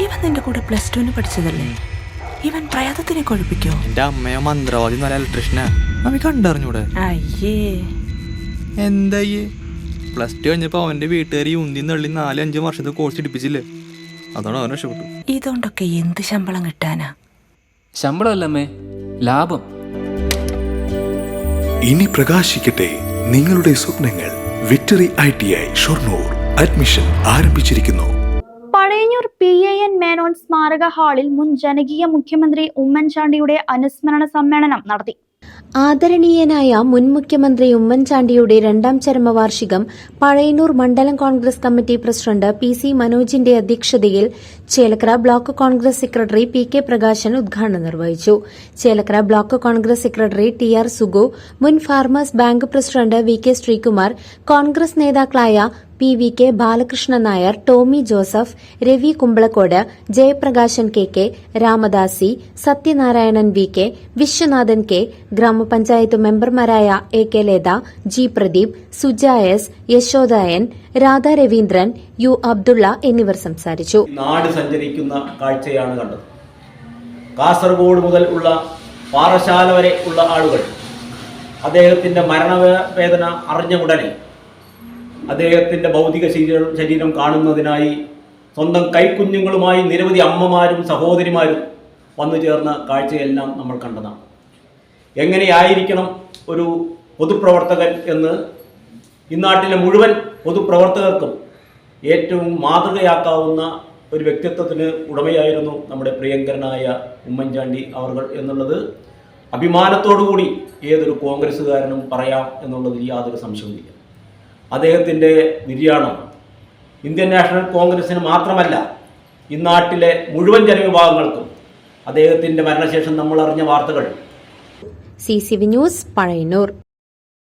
ഇവൻ നിന്റെ കൂടെ +2 പഠിച്ചതല്ലേ? ഇവൻ പ്രയാതത്തിനെ കൊഴിപ്പിക്കോ? എന്റെ അമ്മയോ മന്ത്രവാദി നല്ല ഇലക്ട്രീഷ്യനാ. അവൻ കണ്ടറിഞ്ഞൂടെ? അയ്യേ എന്തായേ +2 കഴിഞ്ഞപ്പോ അവന്റെ വീട്ടുകാരി ഉന്തി നള്ളി 4-5 വർഷത്തെ കോഴ്സ് എടുപ്പിച്ചില്ലേ? അതാണ് അവൻ രക്ഷപ്പെട്ടു. ഇതുകൊണ്ടൊക്കെ എന്ത് ശമ്പളം കിട്ടാനാ? ശമ്പളമല്ലമ്മേ, ലാഭം. ഇനി പ്രകാശിക്കട്ടെ നിങ്ങളുടെ സ്വപ്നങ്ങൾ. വിക്ടറി ITI ഷൊർണൂർ അഡ്മിഷൻ ആരംഭിച്ചിരിക്കുന്നു. പഴയന്നൂർ PAN മേനോൻ സ്മാരക ഹാളിൽ മുൻ ജനകീയ മുഖ്യമന്ത്രി ഉമ്മൻചാണ്ടിയുടെ അനുസ്മരണ സമ്മേളനം നടത്തി. ആദരണീയനായ മുൻ മുഖ്യമന്ത്രി ഉമ്മൻചാണ്ടിയുടെ 2ാം ചരമവാർഷികം പഴയന്നൂർ മണ്ഡലം കോൺഗ്രസ് കമ്മിറ്റി പ്രസിഡന്റ് PC മനോജിന്റെ അധ്യക്ഷതയിൽ Chelakkara block Congress secretary PK Prakashan ഉദ്ഘാടനം നിർവഹിച്ചു. Chelakkara block Congress secretary TR Sugu, മുൻ farmers bank president VK Sreekumar, Congress നേതാക്കളായ PVK Balakrishnan Nair, Tommy Joseph, Ravi Kumbalakkode, Jayaprakashan KK, Ramadasi, Sathyanarayanan VK, Viswanathan K, ഗ്രാമപഞ്ചായത്ത് മെമ്പർമാരായ AK Latha, G Pradeep, Suja S, Yashoda N, Radha Raveendran, U Abdulla എന്നിവർ സംസാരിച്ചു. നാട് സഞ്ചരിക്കുന്ന കാഴ്ചയാണ് കണ്ടത്. കാസർഗോഡ് മുതൽ ഉള്ള പാറശാല വരെ ഉള്ള ആളുകൾ അദ്ദേഹത്തിന്റെ മരണവേദന അറിഞ്ഞ ഉടനെ അദ്ദേഹത്തിന്റെ ഭൗതിക ശരീരം കാണുന്നതിനായി സ്വന്തം കൈക്കുഞ്ഞുങ്ങളുമായി നിരവധി അമ്മമാരും സഹോദരിമാരും വന്നു ചേർന്ന കാഴ്ചയെല്ലാം നമ്മൾ കണ്ടതാണ്. എങ്ങനെയായിരിക്കണം ഒരു പൊതുപ്രവർത്തകൻ എന്ന് ഇന്നാട്ടിലെ മുഴുവൻ പൊതുപ്രവർത്തകർക്കും ഏറ്റവും മാതൃകയാക്കാവുന്ന ഒരു വ്യക്തിത്വത്തിന് ഉടമയായിരുന്നു നമ്മുടെ പ്രിയങ്കരനായ ഉമ്മൻചാണ്ടി അവർ എന്നുള്ളത് അഭിമാനത്തോടുകൂടി ഏതൊരു കോൺഗ്രസ്സുകാരനും പറയാം എന്നുള്ളതിൽ യാതൊരു സംശയവുമില്ല. അദ്ദേഹത്തിൻ്റെ നിര്യാണം ഇന്ത്യൻ നാഷണൽ കോൺഗ്രസിന് മാത്രമല്ല ഇന്നാട്ടിലെ മുഴുവൻ ജനവിഭാഗങ്ങൾക്കും അദ്ദേഹത്തിൻ്റെ മരണശേഷം നമ്മൾ അറിഞ്ഞ വാർത്തകൾ. CCV news, Pazhayannur.